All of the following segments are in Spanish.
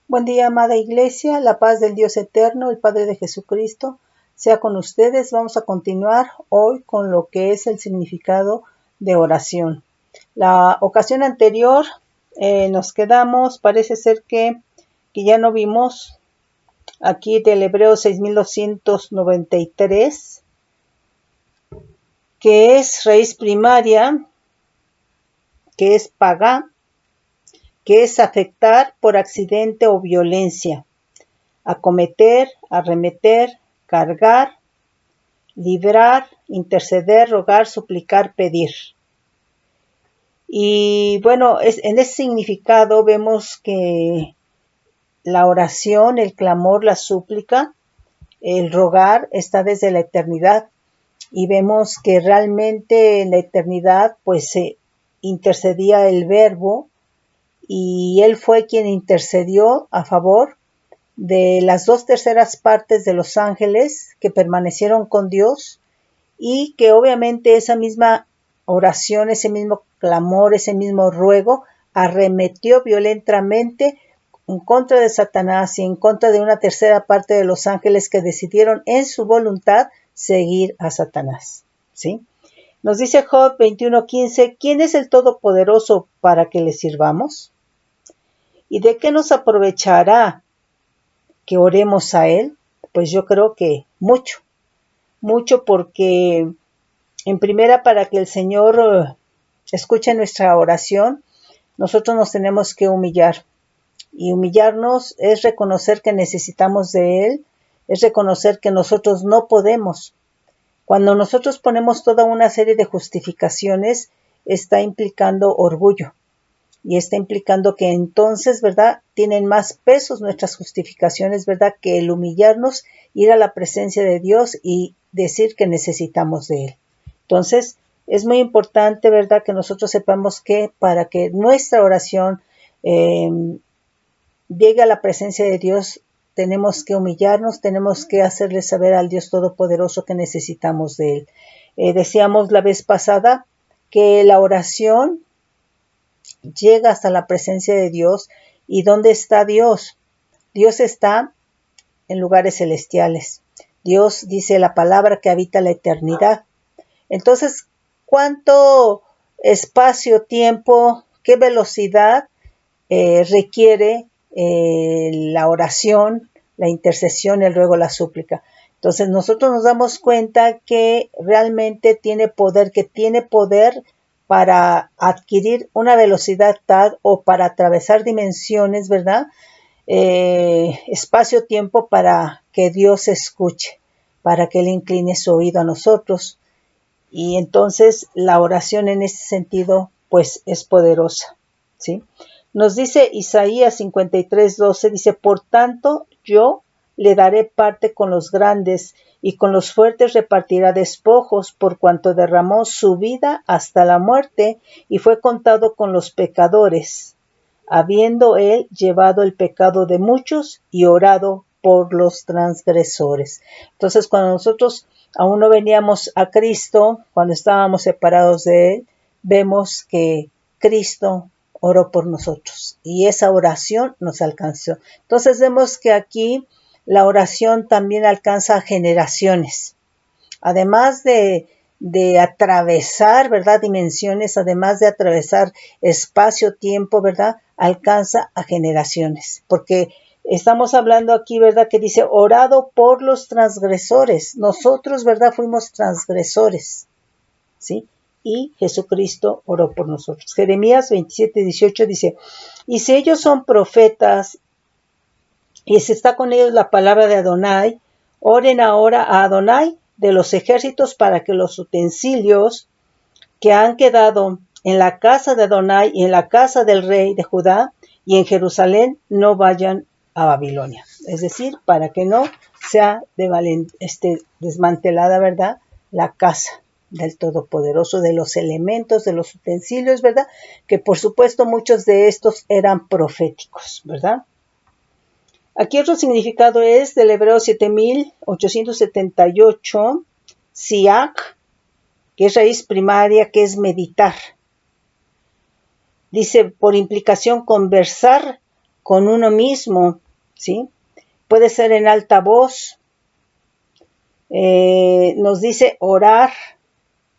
Buen día, amada Iglesia, la paz del Dios eterno, el Padre de Jesucristo, sea con ustedes. Vamos a continuar hoy con lo que es el significado de oración. La ocasión anterior nos quedamos, parece ser que ya no vimos aquí del Hebreo 6293, que es raíz primaria, que es pagá, que es afectar por accidente o violencia, acometer, arremeter, cargar, librar, interceder, rogar, suplicar, pedir. Y bueno, en ese significado vemos que la oración, el clamor, la súplica, el rogar está desde la eternidad, y vemos que realmente en la eternidad pues se intercedía el Verbo, y Él fue quien intercedió a favor de las 2/3 partes de los ángeles que permanecieron con Dios, y que obviamente esa misma oración, ese mismo clamor, ese mismo ruego arremetió violentamente en contra de Satanás y en contra de una 1/3 parte de los ángeles que decidieron en su voluntad seguir a Satanás, ¿sí? Nos dice Job 21:15, ¿quién es el Todopoderoso para que le sirvamos? ¿Y de qué nos aprovechará que oremos a Él? Pues yo creo que mucho, porque en primera, para que el Señor escuche nuestra oración, nosotros nos tenemos que humillar, y humillarnos es reconocer que necesitamos de Él, es reconocer que nosotros no podemos. Cuando nosotros ponemos toda una serie de justificaciones, está implicando orgullo. Y está implicando que entonces, ¿verdad?, tienen más pesos nuestras justificaciones, ¿verdad?, que el humillarnos, ir a la presencia de Dios y decir que necesitamos de Él. Entonces, es muy importante, ¿verdad?, que nosotros sepamos que para que nuestra oración llegue a la presencia de Dios, tenemos que humillarnos, tenemos que hacerle saber al Dios Todopoderoso que necesitamos de Él. Decíamos la vez pasada que la oración llega hasta la presencia de Dios. ¿Y dónde está Dios? Dios está en lugares celestiales. Dios, dice la palabra, que habita la eternidad. Entonces, ¿cuánto espacio, tiempo, qué velocidad requiere la oración, la intercesión, el ruego, la súplica? Entonces, nosotros nos damos cuenta que realmente tiene poder para adquirir una velocidad tal, o para atravesar dimensiones, ¿verdad? Espacio-tiempo, para que Dios escuche, para que Él incline su oído a nosotros. Y entonces la oración en ese sentido pues es poderosa, ¿sí? Nos dice Isaías 53:12, dice, por tanto yo le daré parte con los grandes, y con los fuertes repartirá despojos, por cuanto derramó su vida hasta la muerte, y fue contado con los pecadores, habiendo él llevado el pecado de muchos y orado por los transgresores. Entonces, cuando nosotros aún no veníamos a Cristo, cuando estábamos separados de Él, vemos que Cristo oró por nosotros y esa oración nos alcanzó. Entonces vemos que aquí la oración también alcanza generaciones. Además de atravesar, ¿verdad?, dimensiones, además de atravesar espacio-tiempo, ¿verdad?, alcanza a generaciones. Porque estamos hablando aquí, ¿verdad?, que dice, orado por los transgresores. Nosotros, ¿verdad?, fuimos transgresores, ¿sí? Y Jesucristo oró por nosotros. Jeremías 27:18 dice, y si ellos son profetas, y si está con ellos la palabra de Adonai, oren ahora a Adonai de los ejércitos, para que los utensilios que han quedado en la casa de Adonai y en la casa del rey de Judá y en Jerusalén no vayan a Babilonia. Es decir, para que no sea desmantelada, ¿verdad?, la casa del Todopoderoso, de los elementos, de los utensilios, ¿verdad?, que por supuesto muchos de estos eran proféticos, ¿verdad? Aquí otro significado es del Hebreo 7878, siak, que es raíz primaria, que es meditar. Dice, por implicación, conversar con uno mismo, ¿sí? Puede ser en alta voz. Nos dice orar,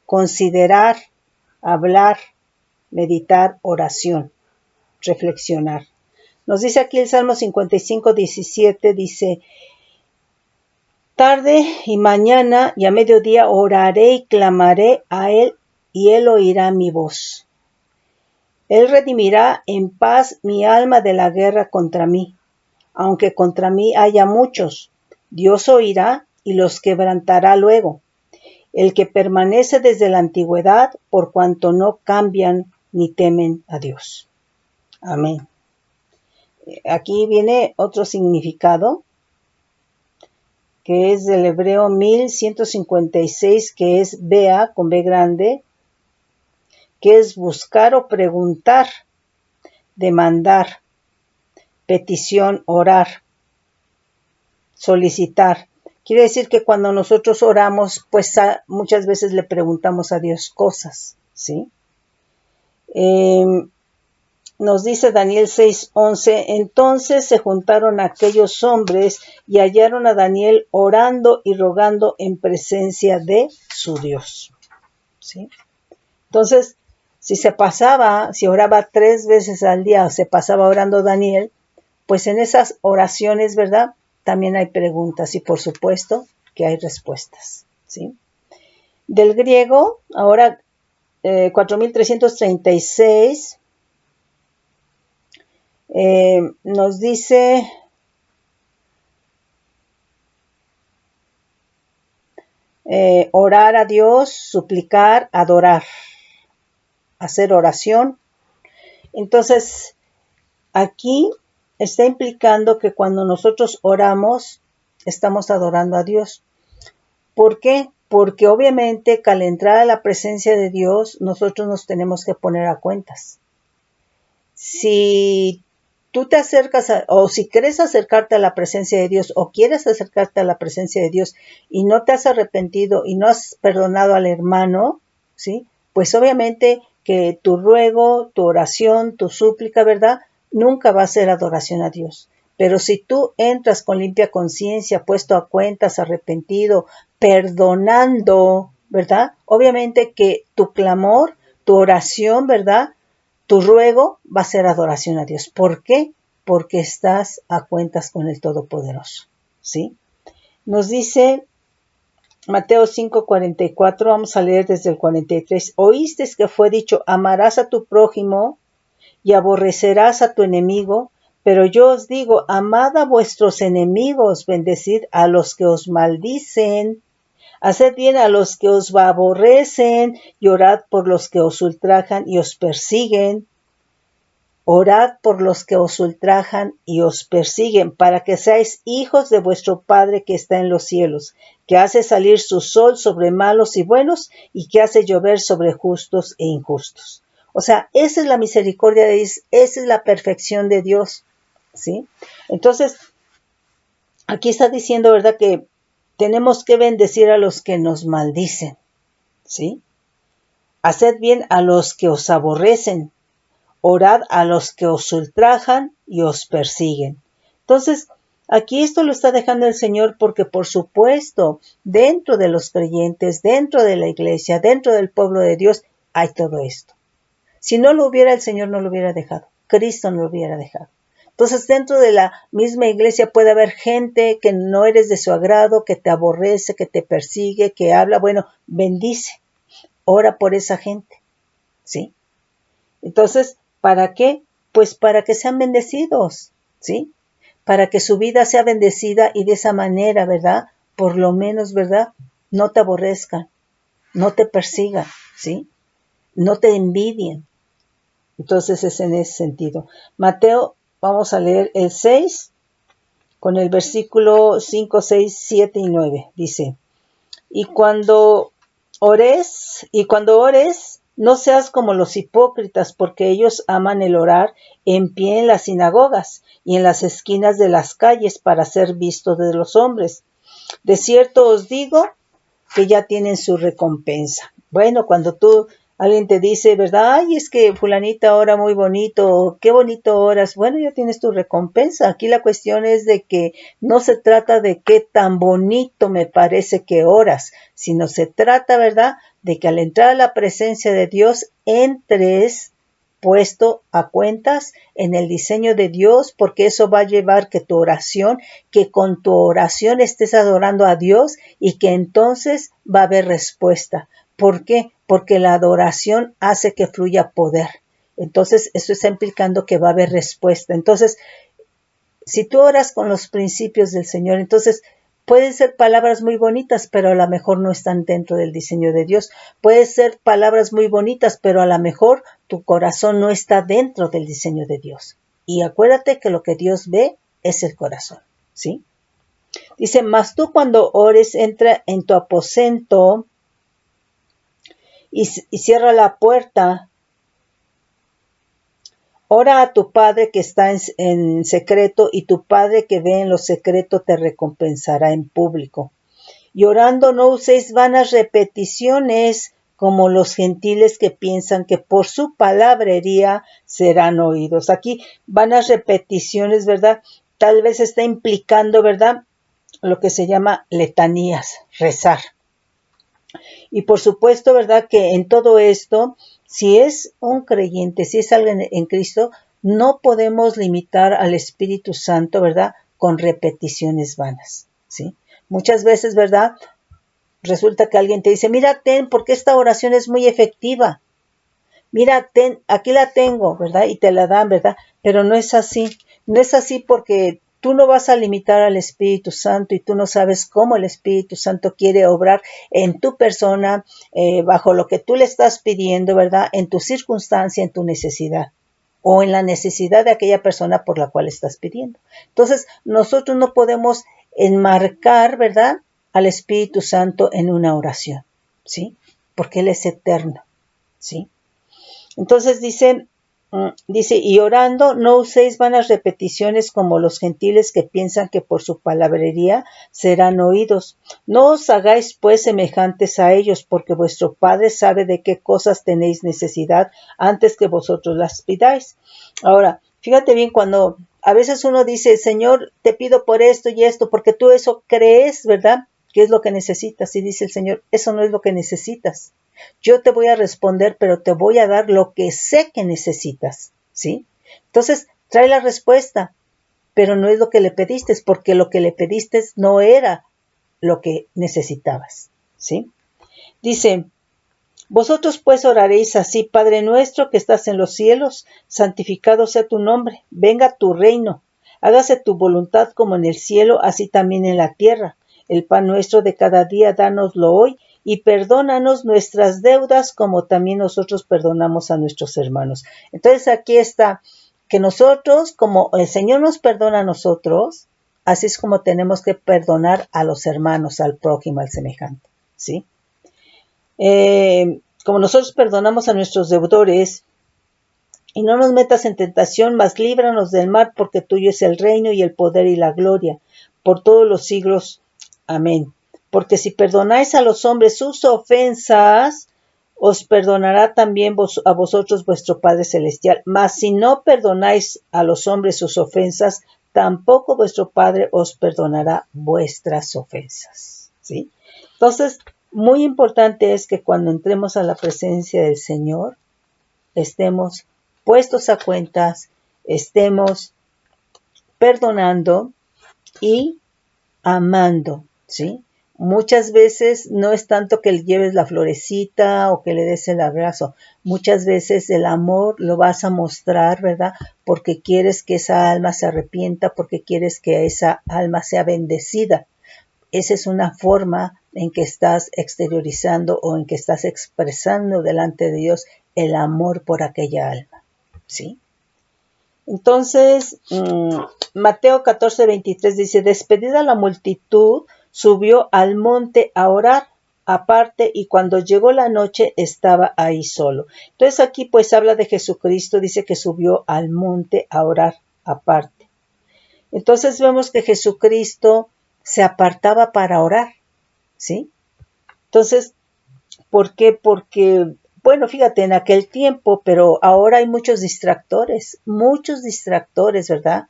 considerar, hablar, meditar, oración, reflexionar. Nos dice aquí el Salmo 55:17, dice: tarde y mañana y a mediodía oraré y clamaré a él, y él oirá mi voz. Él redimirá en paz mi alma de la guerra contra mí. Aunque contra mí haya muchos, Dios oirá y los quebrantará luego. El que permanece desde la antigüedad, por cuanto no cambian ni temen a Dios. Amén. Aquí viene otro significado, que es del hebreo 1156, que es Bea, con B grande, que es buscar o preguntar, demandar, petición, orar, solicitar. Quiere decir que cuando nosotros oramos, pues muchas veces le preguntamos a Dios cosas, ¿sí? Nos dice Daniel 6:11, entonces se juntaron aquellos hombres y hallaron a Daniel orando y rogando en presencia de su Dios, ¿sí? Entonces, si oraba 3 veces al día, se pasaba orando Daniel, pues en esas oraciones, ¿verdad? También hay preguntas y por supuesto que hay respuestas, ¿sí? Del griego, ahora 4336, nos dice orar a Dios, suplicar, adorar, hacer oración. Entonces, aquí está implicando que cuando nosotros oramos, estamos adorando a Dios. ¿Por qué? Porque obviamente que al entrar a la presencia de Dios, nosotros nos tenemos que poner a cuentas. Si tú te acercas o si quieres acercarte a la presencia de Dios o quieres acercarte a la presencia de Dios y no te has arrepentido y no has perdonado al hermano, ¿sí? Pues obviamente que tu ruego, tu oración, tu súplica, ¿verdad? Nunca va a ser adoración a Dios. Pero si tú entras con limpia conciencia, puesto a cuentas, arrepentido, perdonando, ¿verdad? Obviamente que tu clamor, tu oración, ¿verdad? Tu ruego va a ser adoración a Dios. ¿Por qué? Porque estás a cuentas con el Todopoderoso, ¿sí? Nos dice Mateo 5:44, vamos a leer desde el 43. Oíste que fue dicho, amarás a tu prójimo y aborrecerás a tu enemigo, pero yo os digo, amad a vuestros enemigos, bendecid a los que os maldicen, haced bien a los que os aborrecen y orad por los que os ultrajan y os persiguen. Orad por los que os ultrajan y os persiguen, para que seáis hijos de vuestro Padre que está en los cielos, que hace salir su sol sobre malos y buenos, y que hace llover sobre justos e injustos. O sea, esa es la misericordia de Dios, esa es la perfección de Dios, ¿sí? Entonces, aquí está diciendo, ¿verdad?, que tenemos que bendecir a los que nos maldicen, ¿sí? Haced bien a los que os aborrecen. Orad a los que os ultrajan y os persiguen. Entonces, aquí esto lo está dejando el Señor porque, por supuesto, dentro de los creyentes, dentro de la iglesia, dentro del pueblo de Dios, hay todo esto. Si no lo hubiera, el Señor no lo hubiera dejado. Cristo no lo hubiera dejado. Entonces, dentro de la misma iglesia puede haber gente que no eres de su agrado, que te aborrece, que te persigue, que habla. Bueno, bendice. Ora por esa gente, ¿sí? Entonces, ¿para qué? Pues para que sean bendecidos, ¿sí? Para que su vida sea bendecida y de esa manera, ¿verdad? Por lo menos, ¿verdad? No te aborrezcan, no te persigan, ¿sí? No te envidien. Entonces es en ese sentido. Mateo, vamos a leer el 6 con el versículo 5, 6, 7 y 9. Dice, y cuando ores, no seas como los hipócritas, porque ellos aman el orar en pie en las sinagogas y en las esquinas de las calles para ser vistos de los hombres. De cierto os digo que ya tienen su recompensa. Bueno, cuando tú Alguien te dice, ¿verdad? Ay, es que fulanita ora muy bonito, qué bonito oras. Bueno, ya tienes tu recompensa. Aquí la cuestión es de que no se trata de qué tan bonito me parece que oras, sino se trata, ¿verdad?, de que al entrar a la presencia de Dios entres puesto a cuentas en el diseño de Dios, porque eso va a llevar que tu oración, que con tu oración estés adorando a Dios y que entonces va a haber respuesta. ¿Por qué? Porque la adoración hace que fluya poder. Entonces, eso está implicando que va a haber respuesta. Entonces, si tú oras con los principios del Señor, entonces pueden ser palabras muy bonitas, pero a lo mejor no están dentro del diseño de Dios. Pueden ser palabras muy bonitas, pero a lo mejor tu corazón no está dentro del diseño de Dios. Y acuérdate que lo que Dios ve es el corazón, ¿sí? Dice, mas tú cuando ores, entra en tu aposento y cierra la puerta. Ora a tu Padre que está en secreto, y tu Padre que ve en lo secreto te recompensará en público. Y orando no uséis vanas repeticiones como los gentiles que piensan que por su palabrería serán oídos. Aquí vanas repeticiones, ¿verdad? Tal vez está implicando, ¿verdad?, lo que se llama letanías, rezar. Y por supuesto, ¿verdad?, que en todo esto, si es un creyente, si es alguien en Cristo, no podemos limitar al Espíritu Santo, ¿verdad?, con repeticiones vanas, ¿sí? Muchas veces, ¿verdad?, resulta que alguien te dice, mira, porque esta oración es muy efectiva. Mira, aquí la tengo, ¿verdad? Y te la dan, ¿verdad? Pero no es así. No es así porque tú no vas a limitar al Espíritu Santo y tú no sabes cómo el Espíritu Santo quiere obrar en tu persona, bajo lo que tú le estás pidiendo, ¿verdad? En tu circunstancia, en tu necesidad o en la necesidad de aquella persona por la cual estás pidiendo. Entonces, nosotros no podemos enmarcar, ¿verdad?, al Espíritu Santo en una oración, ¿sí? Porque Él es eterno, ¿sí? Entonces dice, y orando no uséis vanas repeticiones como los gentiles que piensan que por su palabrería serán oídos. No os hagáis pues semejantes a ellos, porque vuestro Padre sabe de qué cosas tenéis necesidad antes que vosotros las pidáis. Ahora, fíjate bien, cuando a veces uno dice, Señor, te pido por esto y esto, porque tú eso crees, ¿verdad?, que es lo que necesitas. Y dice el Señor, eso no es lo que necesitas. Yo te voy a responder, pero te voy a dar lo que sé que necesitas, ¿sí? Entonces, trae la respuesta, pero no es lo que le pediste, porque lo que le pediste no era lo que necesitabas, ¿sí? Dice, vosotros pues oraréis así, Padre nuestro que estás en los cielos, santificado sea tu nombre, venga tu reino, hágase tu voluntad como en el cielo, así también en la tierra. El pan nuestro de cada día, dánoslo hoy, y perdónanos nuestras deudas como también nosotros perdonamos a nuestros hermanos. Entonces aquí está, que nosotros, como el Señor nos perdona a nosotros, así es como tenemos que perdonar a los hermanos, al prójimo, al semejante, ¿sí? Como nosotros perdonamos a nuestros deudores, y no nos metas en tentación, mas líbranos del mal, porque tuyo es el reino y el poder y la gloria, por todos los siglos. Amén. Porque si perdonáis a los hombres sus ofensas, os perdonará también a vosotros vuestro Padre Celestial. Mas si no perdonáis a los hombres sus ofensas, tampoco vuestro Padre os perdonará vuestras ofensas, ¿sí? Entonces, muy importante es que cuando entremos a la presencia del Señor, estemos puestos a cuentas, estemos perdonando y amando, ¿sí? Muchas veces no es tanto que le lleves la florecita o que le des el abrazo. Muchas veces el amor lo vas a mostrar, ¿verdad? Porque quieres que esa alma se arrepienta, porque quieres que esa alma sea bendecida. Esa es una forma en que estás exteriorizando o en que estás expresando delante de Dios el amor por aquella alma, ¿sí? Entonces, Mateo 14:23 dice, despedida la multitud, subió al monte a orar aparte, y cuando llegó la noche estaba ahí solo. Entonces aquí pues habla de Jesucristo, dice que subió al monte a orar aparte. Entonces vemos que Jesucristo se apartaba para orar, ¿sí? Entonces, ¿por qué? Porque Bueno, fíjate, en aquel tiempo, pero ahora hay muchos distractores, ¿verdad?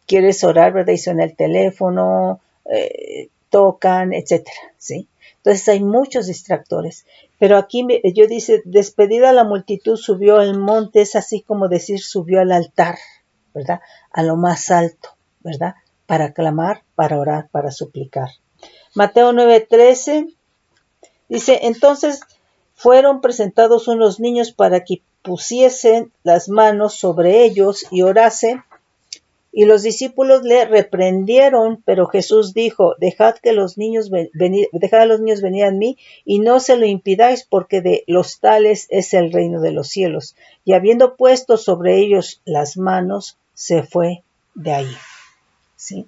Quieres orar, ¿verdad? Y suena el teléfono, tocan, etcétera, ¿sí? Entonces hay muchos distractores. Pero aquí yo dice, despedida la multitud subió al monte, es así como decir subió al altar, ¿verdad? A lo más alto, ¿verdad? Para clamar, para orar, para suplicar. Mateo 9:13 dice, entonces fueron presentados unos niños para que pusiesen las manos sobre ellos y orasen. Y los discípulos le reprendieron, pero Jesús dijo, dejad a los niños venir a mí y no se lo impidáis, porque de los tales es el reino de los cielos. Y habiendo puesto sobre ellos las manos, se fue de ahí. ¿Sí?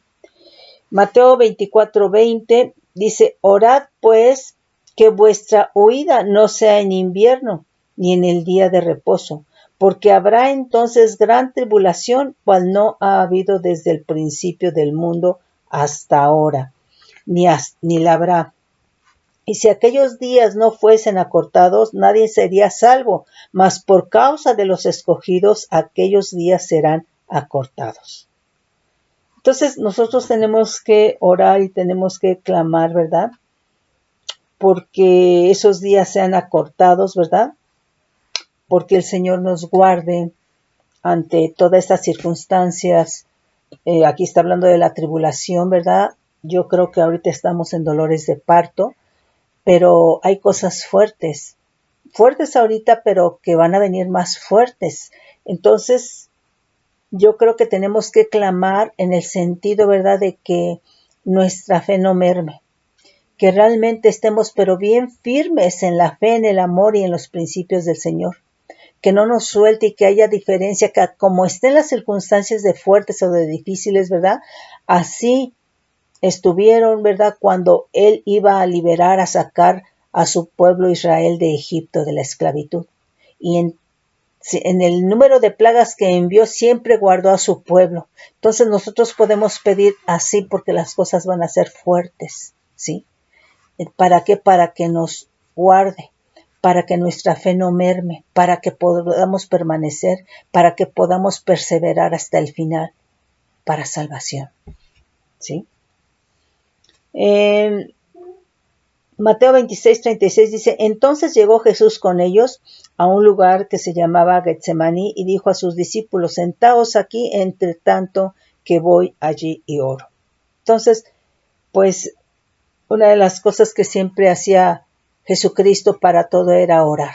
Mateo 24:20 dice, orad pues que vuestra huida no sea en invierno, ni en el día de reposo, porque habrá entonces gran tribulación, cual no ha habido desde el principio del mundo hasta ahora, ni la habrá. Y si aquellos días no fuesen acortados, nadie sería salvo, mas por causa de los escogidos, aquellos días serán acortados. Entonces nosotros tenemos que orar y tenemos que clamar, ¿verdad? Porque esos días sean acortados, ¿verdad? Porque el Señor nos guarde ante todas estas circunstancias. Aquí está hablando de la tribulación, ¿verdad? Yo creo que ahorita estamos en dolores de parto, pero hay cosas fuertes ahorita, pero que van a venir más fuertes. Entonces, yo creo que tenemos que clamar en el sentido, ¿verdad?, de que nuestra fe no merme, que realmente estemos pero bien firmes en la fe, en el amor y en los principios del Señor, que no nos suelte y que haya diferencia, que como estén las circunstancias de fuertes o de difíciles, ¿verdad?, así estuvieron, ¿verdad?, cuando Él iba a liberar, a sacar a su pueblo Israel de Egipto, de la esclavitud. Y en el número de plagas que envió siempre guardó a su pueblo. Entonces nosotros podemos pedir así porque las cosas van a ser fuertes, ¿sí? ¿Para qué? Para que nos guarde, para que nuestra fe no merme, para que podamos permanecer, para que podamos perseverar hasta el final, para salvación, ¿sí? Mateo 26:36 dice, entonces llegó Jesús con ellos a un lugar que se llamaba Getsemaní y dijo a sus discípulos, sentaos aquí entre tanto que voy allí y oro. Entonces, pues, una de las cosas que siempre hacía Jesucristo para todo era orar.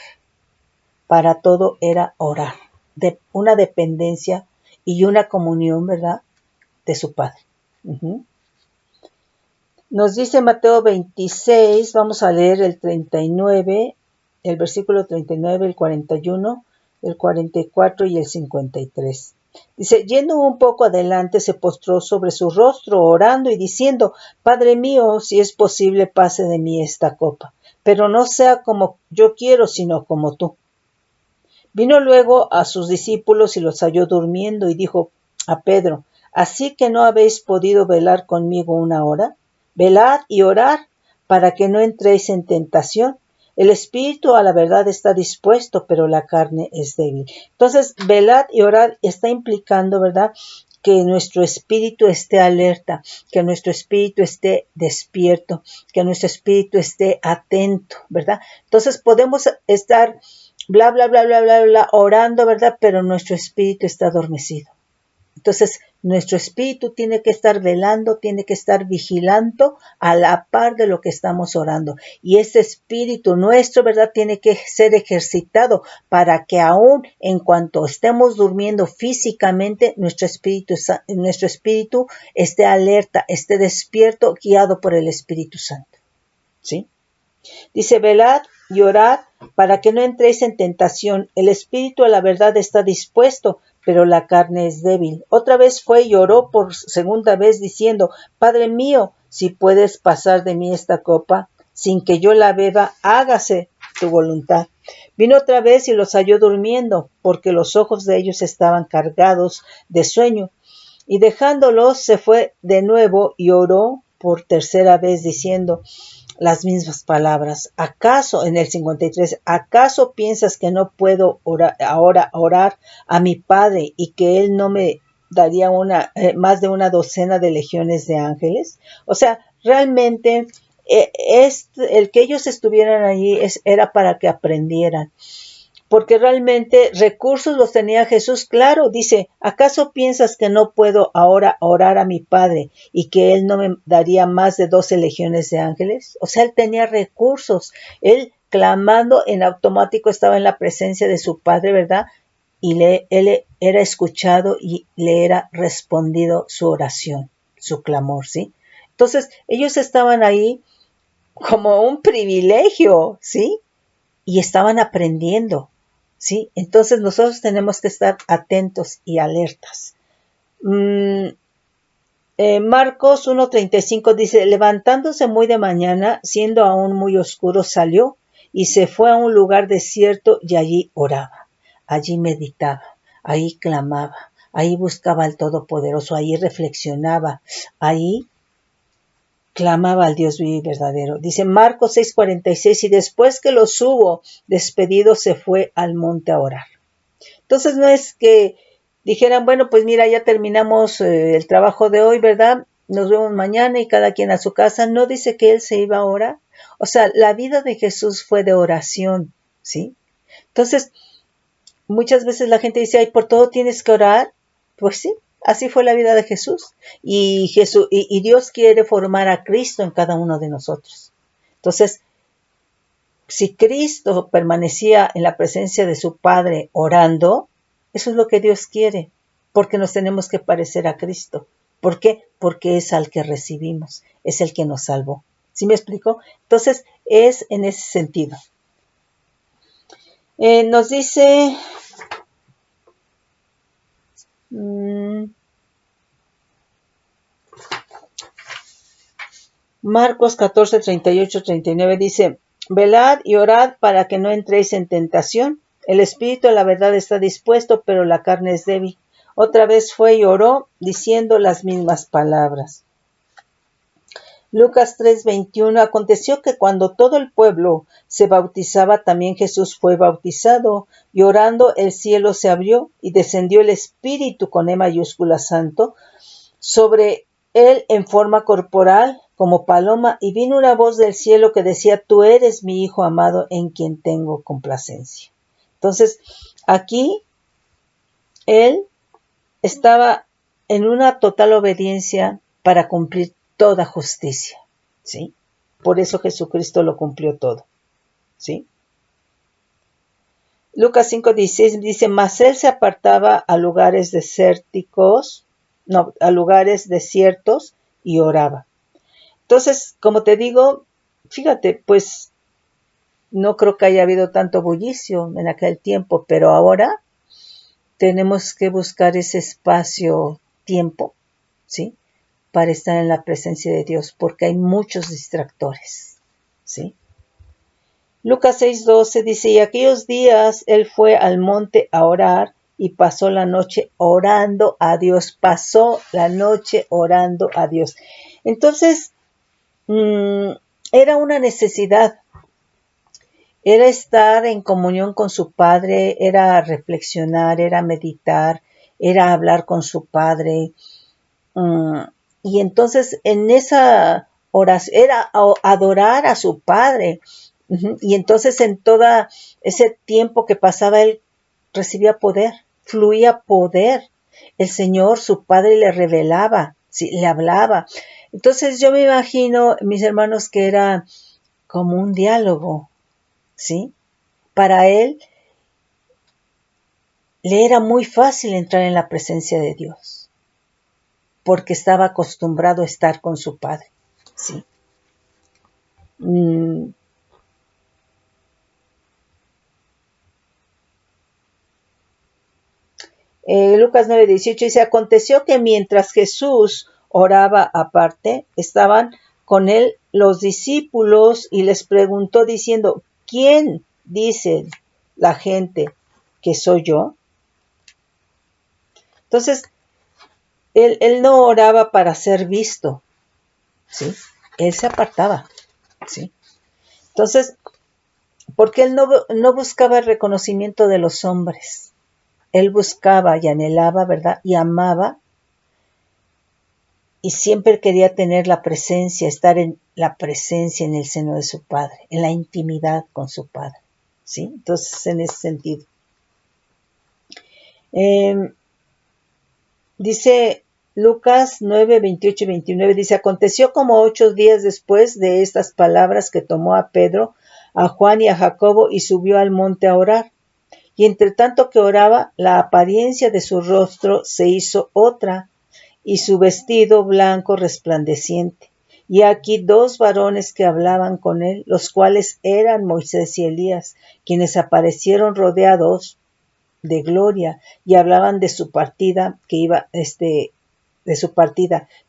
Para todo era orar. De una dependencia y una comunión, ¿verdad?, de su Padre. Nos dice Mateo 26, vamos a leer el 39, el versículo 39, el 41, el 44 y el 53. Dice, yendo un poco adelante, se postró sobre su rostro, orando y diciendo, Padre mío, si es posible, pase de mí esta copa, pero no sea como yo quiero, sino como tú. Vino luego a sus discípulos y los halló durmiendo y dijo a Pedro, ¿así que no habéis podido velar conmigo una hora? Velad y orad para que no entréis en tentación. El espíritu a la verdad está dispuesto, pero la carne es débil. Entonces, velad y orad está implicando, ¿verdad?, que nuestro espíritu esté alerta, que nuestro espíritu esté despierto, que nuestro espíritu esté atento, ¿verdad? Entonces podemos estar bla, bla, bla, bla, bla, bla, orando, ¿verdad? Pero nuestro espíritu está adormecido. Entonces, nuestro espíritu tiene que estar velando, tiene que estar vigilando a la par de lo que estamos orando. Y ese espíritu nuestro, ¿verdad?, tiene que ser ejercitado para que aún en cuanto estemos durmiendo físicamente, nuestro espíritu esté alerta, esté despierto, guiado por el Espíritu Santo. ¿Sí? Dice, velad y orad para que no entréis en tentación. El espíritu a la verdad está dispuesto, pero la carne es débil. Otra vez fue y oró por segunda vez diciendo, Padre mío, si puedes pasar de mí esta copa, sin que yo la beba, hágase tu voluntad. Vino otra vez y los halló durmiendo, porque los ojos de ellos estaban cargados de sueño. Y dejándolos se fue de nuevo y oró por tercera vez diciendo, las mismas palabras. ¿Acaso, en el 53, acaso piensas que no puedo ahora orar a mi Padre y que Él no me daría más de una docena de legiones de ángeles? O sea, realmente el que ellos estuvieran allí era para que aprendieran. Porque realmente recursos los tenía Jesús, claro, dice, ¿acaso piensas que no puedo ahora orar a mi Padre y que Él no me daría más de 12 legiones de ángeles? O sea, Él tenía recursos, Él clamando en automático estaba en la presencia de su Padre, ¿verdad? Y Él era escuchado y le era respondido su oración, su clamor, ¿sí? Entonces, ellos estaban ahí como un privilegio, ¿sí? Y estaban aprendiendo, ¿sí? Entonces nosotros tenemos que estar atentos y alertas. Marcos 1:35 dice, levantándose muy de mañana, siendo aún muy oscuro, salió y se fue a un lugar desierto y allí oraba, allí meditaba, ahí clamaba, ahí buscaba al Todopoderoso, ahí reflexionaba, ahí clamaba al Dios vivo y verdadero. Dice Marcos 6:46, y después que los hubo despedido, se fue al monte a orar. Entonces no es que dijeran, bueno, pues mira, ya terminamos el trabajo de hoy, ¿verdad? Nos vemos mañana y cada quien a su casa. No dice que él se iba a orar. O sea, la vida de Jesús fue de oración, ¿sí? Entonces, muchas veces la gente dice, ay, por todo tienes que orar. Pues sí, así fue la vida de Jesús. Y Dios quiere formar a Cristo en cada uno de nosotros. Entonces, si Cristo permanecía en la presencia de su Padre orando, eso es lo que Dios quiere, porque nos tenemos que parecer a Cristo. ¿Por qué? Porque es al que recibimos, es el que nos salvó. ¿Sí me explico? Entonces, es en ese sentido. Nos dice Marcos 14:38-39 dice, velad y orad para que no entréis en tentación. El espíritu a la verdad está dispuesto, pero la carne es débil. Otra vez fue y oró, diciendo las mismas palabras. Lucas 3:21, aconteció que cuando todo el pueblo se bautizaba, también Jesús fue bautizado, y orando el cielo se abrió, y descendió el Espíritu con E mayúscula santo, sobre él en forma corporal, como paloma, y vino una voz del cielo que decía, tú eres mi Hijo amado, en quien tengo complacencia. Entonces, aquí, él estaba en una total obediencia para cumplir toda justicia, ¿sí? Por eso Jesucristo lo cumplió todo, ¿sí? Lucas 5:16 dice, mas él se apartaba a lugares desérticos, a lugares desiertos y oraba. Entonces, como te digo, fíjate, pues no creo que haya habido tanto bullicio en aquel tiempo, pero ahora tenemos que buscar ese espacio, tiempo, ¿sí? Para estar en la presencia de Dios, porque hay muchos distractores, ¿sí? Lucas 6:12 dice, y aquellos días él fue al monte a orar y pasó la noche orando a Dios, pasó la noche orando a Dios. Entonces, era una necesidad, era estar en comunión con su Padre, era reflexionar, era meditar, era hablar con su Padre. Y entonces en esa oración era adorar a su Padre. Y entonces en todo ese tiempo que pasaba él recibía poder, fluía poder. El Señor, su Padre, le revelaba, ¿sí? Le hablaba. Entonces yo me imagino, mis hermanos, que era como un diálogo, ¿sí? Para él le era muy fácil entrar en la presencia de Dios, porque estaba acostumbrado a estar con su Padre, ¿sí? Lucas 9:18 dice, aconteció que mientras Jesús oraba aparte, estaban con él los discípulos y les preguntó diciendo, ¿quién dice la gente que soy yo? Entonces, él no oraba para ser visto, ¿sí? Él se apartaba. ¿sí? Entonces, porque él no buscaba el reconocimiento de los hombres. Él buscaba y anhelaba, ¿verdad? Y amaba y siempre quería tener la presencia, estar en la presencia en el seno de su Padre, en la intimidad con su Padre, ¿sí? Entonces, en ese sentido. Dice Lucas 9, 28 y 29, dice, aconteció como 8 días después de estas palabras que tomó a Pedro, a Juan y a Jacobo y subió al monte a orar. Y entre tanto que oraba, la apariencia de su rostro se hizo otra, y su vestido blanco resplandeciente. Y aquí 2 varones que hablaban con él, los cuales eran Moisés y Elías, quienes aparecieron rodeados de gloria y hablaban de su partida que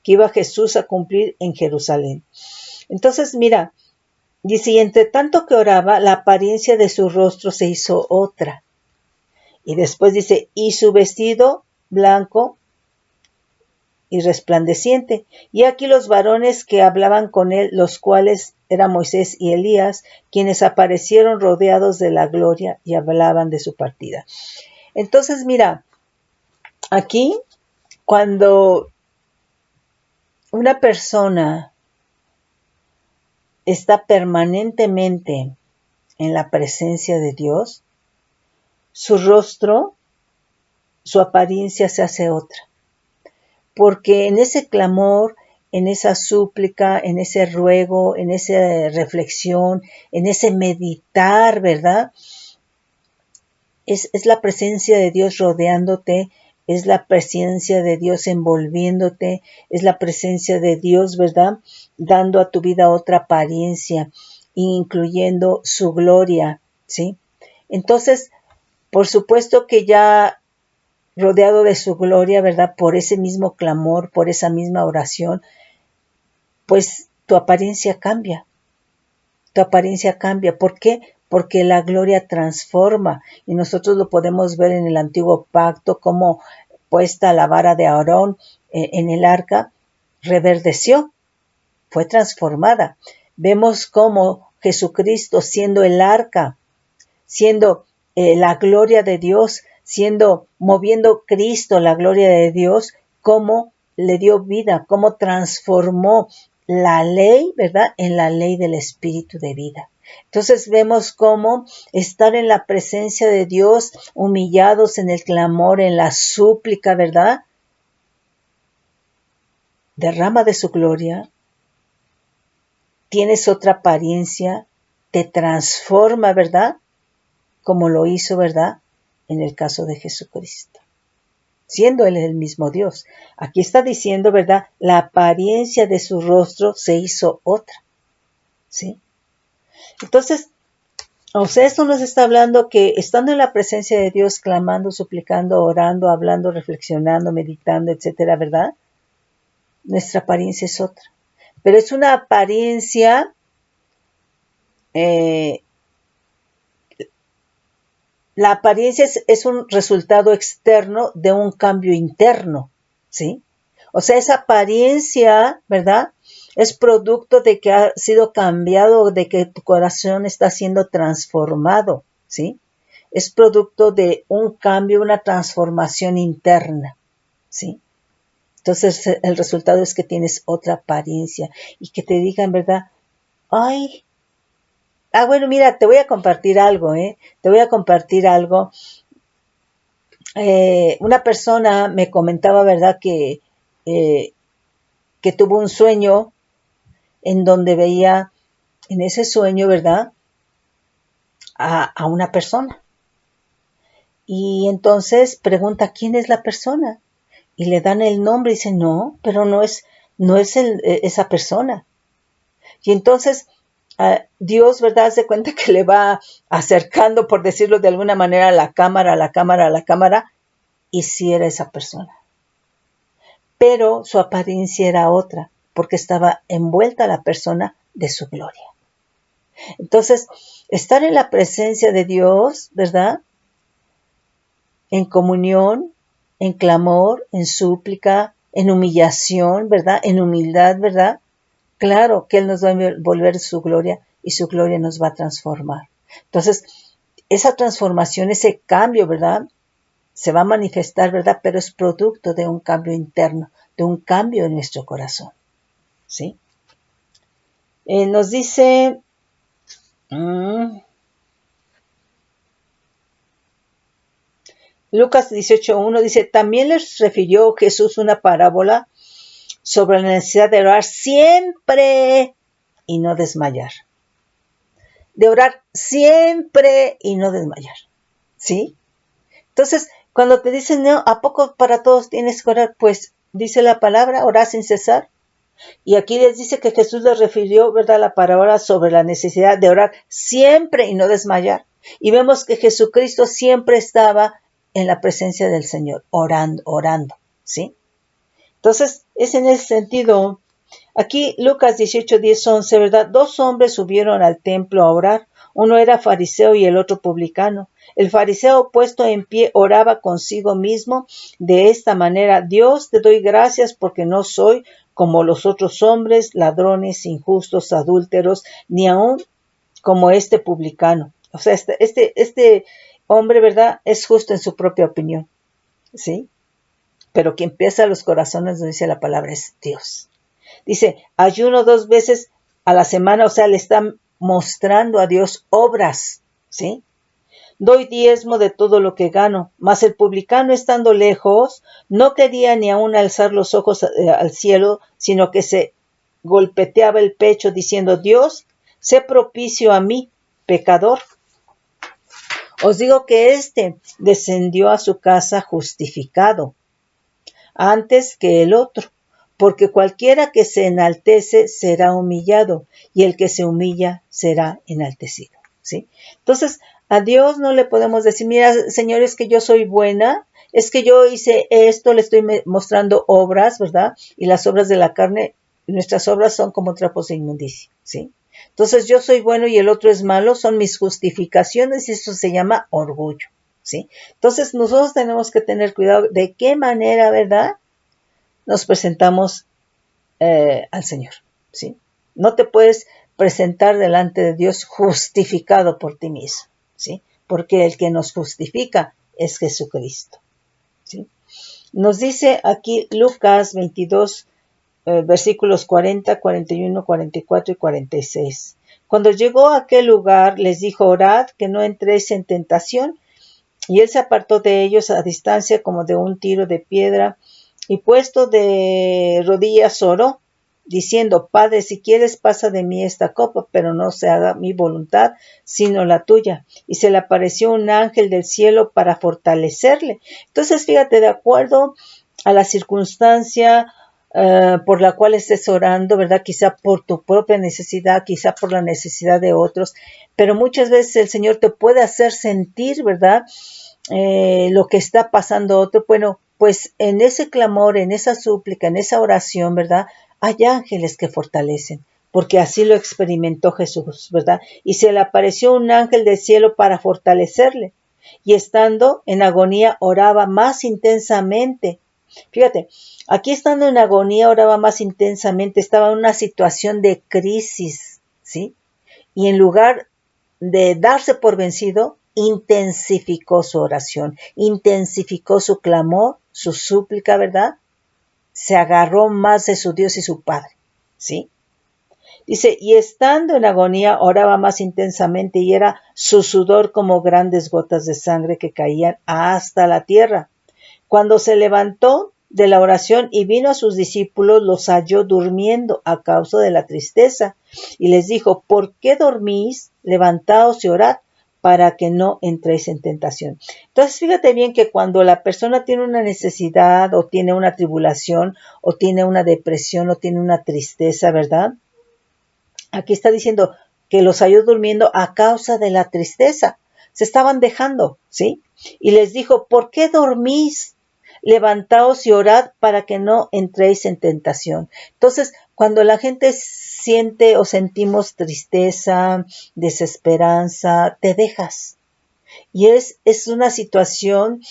iba Jesús a cumplir en Jerusalén. Entonces, mira, dice, y entre tanto que oraba, la apariencia de su rostro se hizo otra. Y después dice, y su vestido blanco y resplandeciente. Y aquí los varones que hablaban con él, los cuales eran Moisés y Elías, quienes aparecieron rodeados de la gloria y hablaban de su partida. Entonces, mira, aquí cuando una persona está permanentemente en la presencia de Dios, su rostro, su apariencia se hace otra. Porque en ese clamor, en esa súplica, en ese ruego, en esa reflexión, en ese meditar, ¿verdad? Es la presencia de Dios rodeándote, es la presencia de Dios envolviéndote, es la presencia de Dios, ¿verdad? Dando a tu vida otra apariencia, incluyendo su gloria, ¿sí? Entonces, por supuesto que ya rodeado de su gloria, ¿verdad? Por ese mismo clamor, por esa misma oración, pues tu apariencia cambia. Tu apariencia cambia. ¿Por qué? Porque la gloria transforma. Y nosotros lo podemos ver en el antiguo pacto, como puesta la vara de Aarón en el arca, reverdeció, fue transformada. Vemos cómo Jesucristo, siendo el arca, siendo la gloria de Dios, moviendo Cristo, la gloria de Dios, cómo le dio vida, cómo transformó la ley, ¿verdad?, en la ley del Espíritu de vida. Entonces vemos cómo estar en la presencia de Dios, humillados en el clamor, en la súplica, ¿verdad?, derrama de su gloria, tienes otra apariencia, te transforma, ¿verdad?, como lo hizo, ¿verdad?, en el caso de Jesucristo, siendo Él el mismo Dios. Aquí está diciendo, ¿verdad?, la apariencia de su rostro se hizo otra, ¿sí? Entonces, o sea, esto nos está hablando que estando en la presencia de Dios, clamando, suplicando, orando, hablando, reflexionando, meditando, etcétera, ¿verdad?, nuestra apariencia es otra. Pero es una apariencia la apariencia es un resultado externo de un cambio interno, ¿sí? O sea, esa apariencia, ¿verdad?, es producto de que ha sido cambiado, de que tu corazón está siendo transformado, ¿sí? Es producto de un cambio, una transformación interna, ¿sí? Entonces, el resultado es que tienes otra apariencia y que te digan, ¿verdad?, ay, bueno, mira, te voy a compartir algo, Te voy a compartir algo. Una persona me comentaba, ¿verdad?, que tuvo un sueño en donde veía en ese sueño, ¿verdad?, a una persona. Y entonces pregunta, ¿quién es la persona? Y le dan el nombre y dice, no, pero no es esa persona. Y entonces Dios, ¿verdad?, se cuenta que le va acercando, por decirlo de alguna manera, a la cámara, y sí era esa persona. Pero su apariencia era otra, porque estaba envuelta la persona de su gloria. Entonces, estar en la presencia de Dios, ¿verdad?, en comunión, en clamor, en súplica, en humillación, ¿verdad?, en humildad, ¿verdad?, claro que Él nos va a volver su gloria y su gloria nos va a transformar. Entonces, esa transformación, ese cambio, ¿verdad? Se va a manifestar, ¿verdad? Pero es producto de un cambio interno, de un cambio en nuestro corazón, ¿sí? Nos dice, Lucas 18:1 dice, también les refirió Jesús una parábola sobre la necesidad de orar siempre y no desmayar. De orar siempre y no desmayar, ¿sí? Entonces, cuando te dicen, no, ¿a poco para todos tienes que orar? Pues dice la palabra, orar sin cesar. Y aquí les dice que Jesús les refirió, ¿verdad?, la parábola sobre la necesidad de orar siempre y no desmayar. Y vemos que Jesucristo siempre estaba en la presencia del Señor, orando, ¿sí? Entonces, es en ese sentido. Aquí Lucas 18, 10, 11, ¿verdad? 2 hombres subieron al templo a orar. Uno era fariseo y el otro publicano. El fariseo, puesto en pie, oraba consigo mismo de esta manera: Dios, te doy gracias porque no soy como los otros hombres, ladrones, injustos, adúlteros, ni aun como este publicano. O sea, este hombre, ¿verdad?, es justo en su propia opinión, ¿sí? Pero quien piensa los corazones, nos dice la palabra, es Dios. Dice, ayuno 2 veces a la semana, o sea, le están mostrando a Dios obras, ¿sí? Doy diezmo de todo lo que gano, mas el publicano, estando lejos, no quería ni aún alzar los ojos al cielo, sino que se golpeteaba el pecho diciendo, Dios, sé propicio a mí, pecador. Os digo que éste descendió a su casa justificado antes que el otro, porque cualquiera que se enaltece será humillado, y el que se humilla será enaltecido, ¿sí? Entonces, a Dios no le podemos decir, mira, Señor, es que yo soy buena, es que yo hice esto, le estoy mostrando obras, ¿verdad? Y las obras de la carne, nuestras obras son como trapos de inmundicia, ¿sí? Entonces, yo soy bueno y el otro es malo, son mis justificaciones, y eso se llama orgullo, ¿sí? Entonces, nosotros tenemos que tener cuidado de qué manera, ¿verdad?, nos presentamos al Señor, ¿sí? No te puedes presentar delante de Dios justificado por ti mismo, ¿sí? Porque el que nos justifica es Jesucristo, ¿sí? Nos dice aquí Lucas 22, versículos 40, 41, 44 y 46. Cuando llegó a aquel lugar, les dijo, orad que no entréis en tentación. Y él se apartó de ellos a distancia como de un tiro de piedra, y puesto de rodillas oró, diciendo, Padre, si quieres pasa de mí esta copa, pero no se haga mi voluntad, sino la tuya. Y se le apareció un ángel del cielo para fortalecerle. Entonces, fíjate, de acuerdo a la circunstancia por la cual estés orando, ¿verdad? Quizá por tu propia necesidad, quizá por la necesidad de otros, pero muchas veces el Señor te puede hacer sentir, ¿verdad?, lo que está pasando otro. Bueno, pues en ese clamor, en esa súplica, en esa oración, ¿verdad?, hay ángeles que fortalecen, porque así lo experimentó Jesús, ¿verdad? Y se le apareció un ángel del cielo para fortalecerle, y estando en agonía oraba más intensamente. Fíjate, aquí estando en agonía oraba más intensamente, estaba en una situación de crisis, ¿sí? Y en lugar de darse por vencido, intensificó su oración, intensificó su clamor, su súplica, ¿verdad? Se agarró más de su Dios y su Padre, ¿sí? Dice, y estando en agonía, oraba más intensamente, y era su sudor como grandes gotas de sangre que caían hasta la tierra. Cuando se levantó de la oración y vino a sus discípulos, los halló durmiendo a causa de la tristeza, y les dijo, ¿por qué dormís? Levantaos y orad, para que no entréis en tentación. Entonces, fíjate bien que cuando la persona tiene una necesidad, o tiene una tribulación, o tiene una depresión, o tiene una tristeza, ¿verdad? Aquí está diciendo que los halló durmiendo a causa de la tristeza. Se estaban dejando, ¿sí? Y les dijo, ¿por qué dormís? Levantaos y orad para que no entréis en tentación. Entonces, cuando la gente siente o sentimos tristeza, desesperanza, te dejas. Y es una situación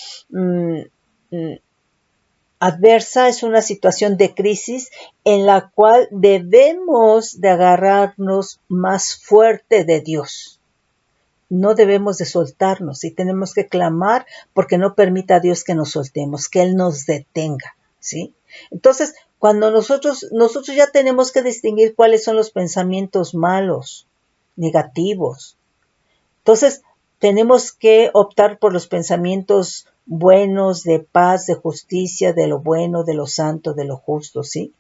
adversa, es una situación de crisis en la cual debemos de agarrarnos más fuerte de Dios. No debemos de soltarnos y tenemos que clamar porque no permita a Dios que nos soltemos, que Él nos detenga, ¿sí? Entonces, cuando nosotros ya tenemos que distinguir cuáles son los pensamientos malos, negativos. Entonces, tenemos que optar por los pensamientos buenos, de paz, de justicia, de lo bueno, de lo santo, de lo justo, ¿sí?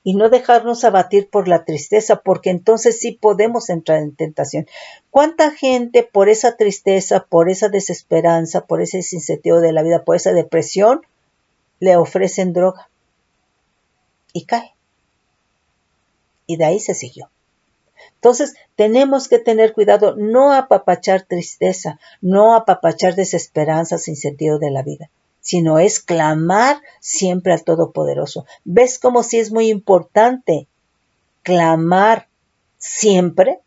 Y no dejarnos abatir por la tristeza, porque entonces sí podemos entrar en tentación. ¿Cuánta gente por esa tristeza, por esa desesperanza, por ese sinsentido de la vida, por esa depresión, le ofrecen droga y cae? Y de ahí se siguió. Entonces, tenemos que tener cuidado, no apapachar tristeza, no apapachar desesperanza sin sentido de la vida, sino es clamar siempre al Todopoderoso. ¿Ves cómo sí es muy importante clamar siempre?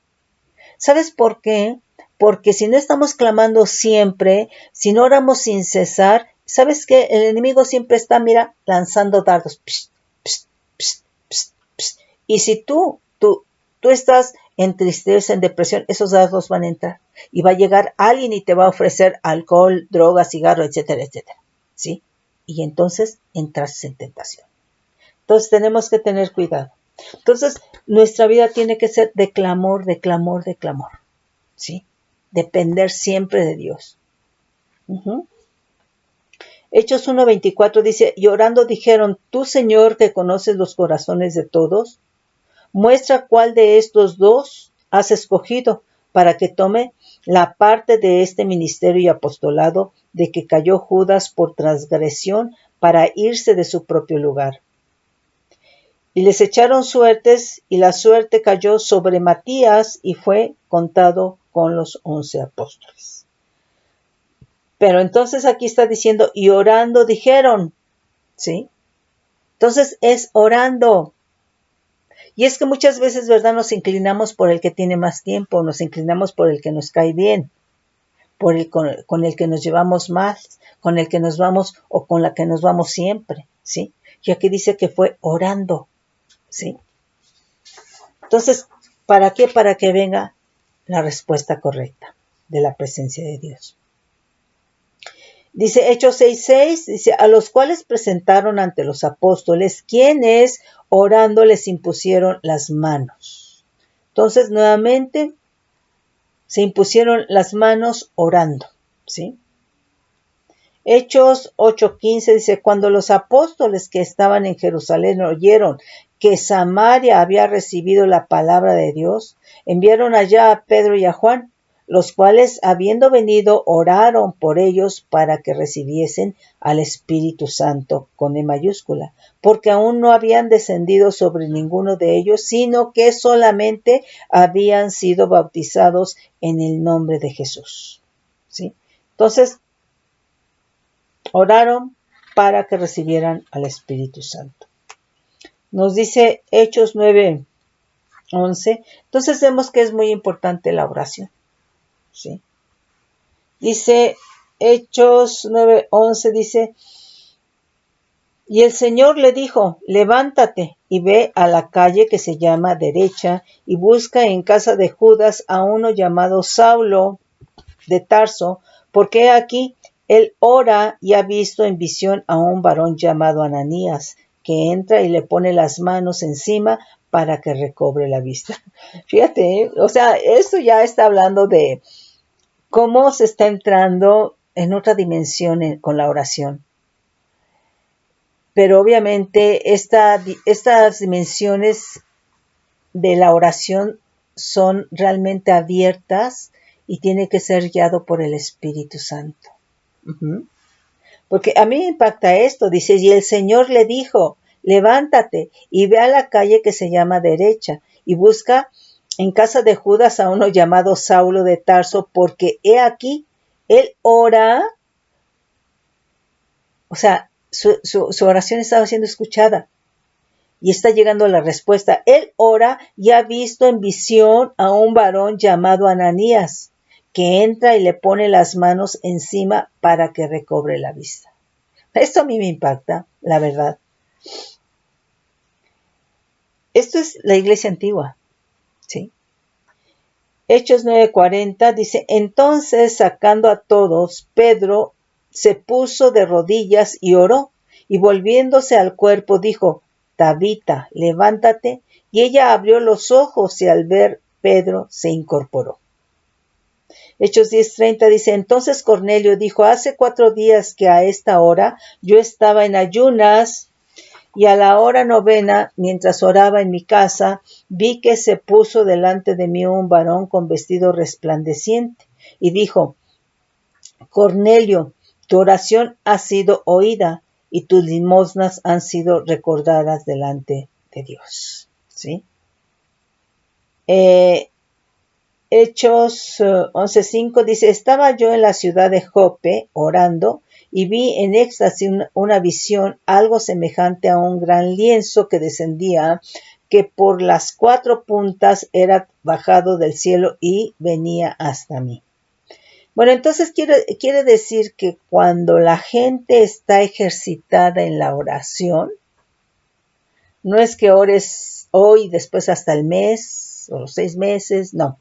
¿Sabes por qué? Porque si no estamos clamando siempre, si no oramos sin cesar, ¿sabes qué? El enemigo siempre está, mira, lanzando dardos. Psh, psh, psh, psh, psh. Y si tú estás en tristeza, en depresión, esos dardos van a entrar. Y va a llegar alguien y te va a ofrecer alcohol, droga, cigarro, etcétera, etcétera. ¿Sí? Y entonces entras en tentación. Entonces tenemos que tener cuidado. Entonces, nuestra vida tiene que ser de clamor, de clamor, de clamor. ¿Sí? Depender siempre de Dios. Hechos 1:24 dice, y orando dijeron, tú Señor que conoces los corazones de todos, muestra cuál de estos dos has escogido para que tome la parte de este ministerio y apostolado de que cayó Judas por transgresión para irse de su propio lugar. Y les echaron suertes, y la suerte cayó sobre Matías y fue contado con los 11 apóstoles. Pero entonces aquí está diciendo, y orando dijeron, ¿sí? Entonces es orando. Y es que muchas veces, ¿verdad? Nos inclinamos por el que tiene más tiempo, nos inclinamos por el que nos cae bien, por el con el que nos llevamos más, con el que nos vamos o con la que nos vamos siempre, ¿sí? Y aquí dice que fue orando, ¿sí? Entonces, ¿para qué? Para que venga la respuesta correcta de la presencia de Dios. Dice Hechos 6:6, dice, a los cuales presentaron ante los apóstoles, quienes orando les impusieron las manos. Entonces, nuevamente, se impusieron las manos orando, ¿sí? Hechos 8:15 dice, cuando los apóstoles que estaban en Jerusalén oyeron que Samaria había recibido la palabra de Dios, enviaron allá a Pedro y a Juan, los cuales, habiendo venido, oraron por ellos para que recibiesen al Espíritu Santo, con E mayúscula, porque aún no habían descendido sobre ninguno de ellos, sino que solamente habían sido bautizados en el nombre de Jesús. ¿Sí? Entonces, oraron para que recibieran al Espíritu Santo. Nos dice Hechos 9:11. Entonces vemos que es muy importante la oración. ¿Sí? Dice Hechos 9:11, dice, y el Señor le dijo, levántate y ve a la calle que se llama Derecha y busca en casa de Judas a uno llamado Saulo de Tarso, porque aquí él ora y ha visto en visión a un varón llamado Ananías, que entra y le pone las manos encima para que recobre la vista. Fíjate, o sea, esto ya está hablando de cómo se está entrando en otra dimensión con la oración. Pero obviamente estas dimensiones de la oración son realmente abiertas y tiene que ser guiado por el Espíritu Santo. Porque a mí me impacta esto, dice, y el Señor le dijo, levántate y ve a la calle que se llama Derecha y busca en casa de Judas a uno llamado Saulo de Tarso, porque he aquí, él ora, o sea, su oración estaba siendo escuchada y está llegando la respuesta. Él ora y ha visto en visión a un varón llamado Ananías, que entra y le pone las manos encima para que recobre la vista. Esto a mí me impacta. la verdad. Esto es la iglesia antigua, ¿sí? Hechos 9:40 dice, entonces sacando a todos, Pedro se puso de rodillas y oró, y volviéndose al cuerpo dijo, Tabita, levántate, y ella abrió los ojos y al ver Pedro se incorporó. Hechos 10:30 dice, entonces Cornelio dijo, hace 4 días que a esta hora yo estaba en ayunas, y a la hora 9, mientras oraba en mi casa, vi que se puso delante de mí un varón con vestido resplandeciente, y dijo, Cornelio, tu oración ha sido oída, y tus limosnas han sido recordadas delante de Dios. ¿Sí? Hechos 11:5 dice, estaba yo en la ciudad de Jope orando y vi en éxtasis una visión algo semejante a un gran lienzo que descendía, que por las 4 puntas era bajado del cielo y venía hasta mí. Bueno, entonces quiere decir que cuando la gente está ejercitada en la oración, no es que ores hoy, después hasta el mes o los 6 meses, no.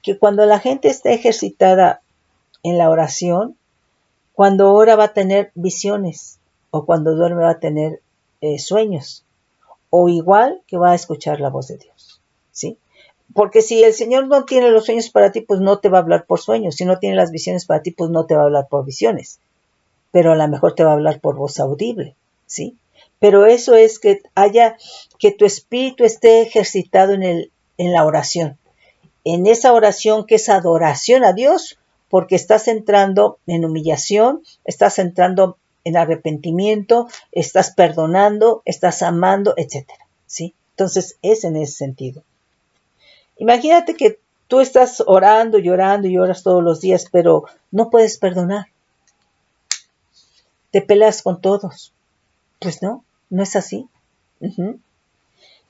Que cuando la gente está ejercitada en la oración, cuando ora va a tener visiones, o cuando duerme va a tener sueños, o igual que va a escuchar la voz de Dios, ¿sí? Porque si el Señor no tiene los sueños para ti, pues no te va a hablar por sueños. Si no tiene las visiones para ti, pues no te va a hablar por visiones. Pero a lo mejor te va a hablar por voz audible, ¿sí? Pero eso es que tu espíritu esté ejercitado en la oración. En esa oración que es adoración a Dios, porque estás entrando en humillación, estás entrando en arrepentimiento, estás perdonando, estás amando, etcétera, ¿sí? Entonces es en ese sentido. Imagínate que tú estás orando y orando y oras todos los días, pero no puedes perdonar. Te peleas con todos. Pues no es así.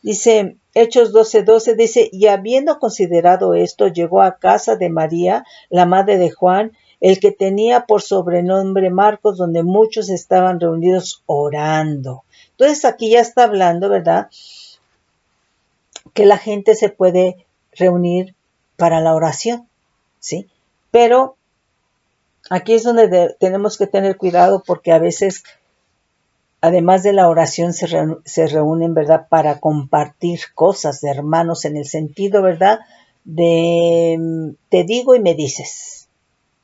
Dice, Hechos 12:12, dice, y habiendo considerado esto, llegó a casa de María, la madre de Juan, el que tenía por sobrenombre Marcos, donde muchos estaban reunidos orando. Entonces aquí ya está hablando, ¿verdad?, que la gente se puede reunir para la oración, ¿sí? Pero aquí es donde tenemos que tener cuidado, porque a veces, además de la oración, se reúnen, ¿verdad?, para compartir cosas de hermanos, en el sentido, ¿verdad?, de te digo y me dices,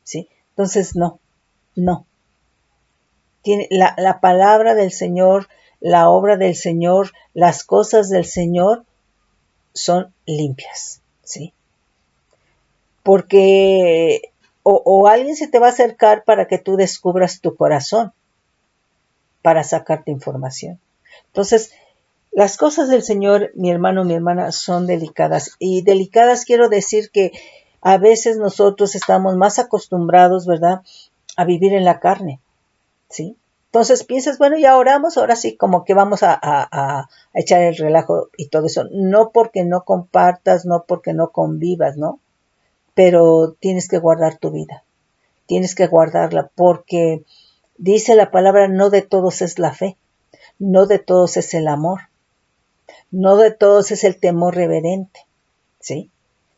¿sí? Entonces, no. Tiene la palabra del Señor, la obra del Señor, las cosas del Señor son limpias, ¿sí? Porque o alguien se te va a acercar para que tú descubras tu corazón, para sacarte información. Entonces, las cosas del Señor, mi hermano, mi hermana, son delicadas. Y delicadas quiero decir que a veces nosotros estamos más acostumbrados, ¿verdad?, a vivir en la carne, ¿sí? Entonces piensas, bueno, ya oramos, ahora sí, como que vamos a echar el relajo y todo eso. No porque no compartas, no porque no convivas, ¿no? Pero tienes que guardar tu vida. Tienes que guardarla, porque dice la palabra, no de todos es la fe, no de todos es el amor, no de todos es el temor reverente, ¿sí?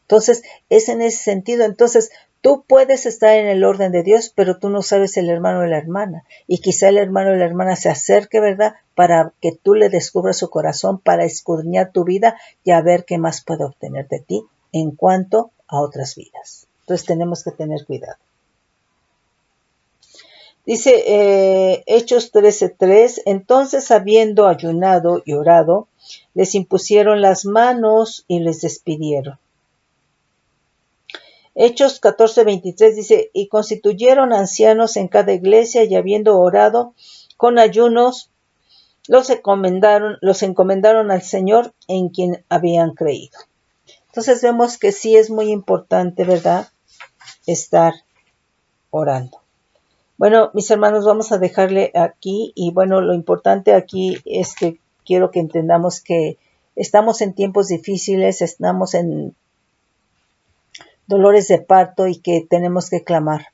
Entonces, es en ese sentido. Entonces, tú puedes estar en el orden de Dios, pero tú no sabes el hermano o la hermana. Y quizá el hermano o la hermana se acerque, ¿verdad?, para que tú le descubras su corazón, para escudriñar tu vida y a ver qué más puede obtener de ti en cuanto a otras vidas. Entonces, tenemos que tener cuidado. Dice Hechos 13:3, entonces habiendo ayunado y orado, les impusieron las manos y les despidieron. Hechos 14:23 dice, y constituyeron ancianos en cada iglesia, y habiendo orado con ayunos, los encomendaron al Señor en quien habían creído. Entonces vemos que sí es muy importante, ¿verdad?, estar orando. Bueno, mis hermanos, vamos a dejarle aquí, y bueno, lo importante aquí es que quiero que entendamos que estamos en tiempos difíciles, estamos en dolores de parto y que tenemos que clamar.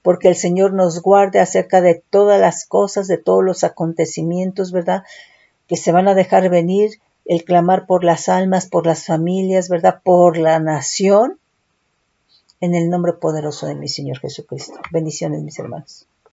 porque el Señor nos guarde acerca de todas las cosas, de todos los acontecimientos, ¿verdad?, que se van a dejar venir, el clamar por las almas, por las familias, ¿verdad?, por la nación, en el nombre poderoso de mi Señor Jesucristo. Bendiciones, mis hermanos.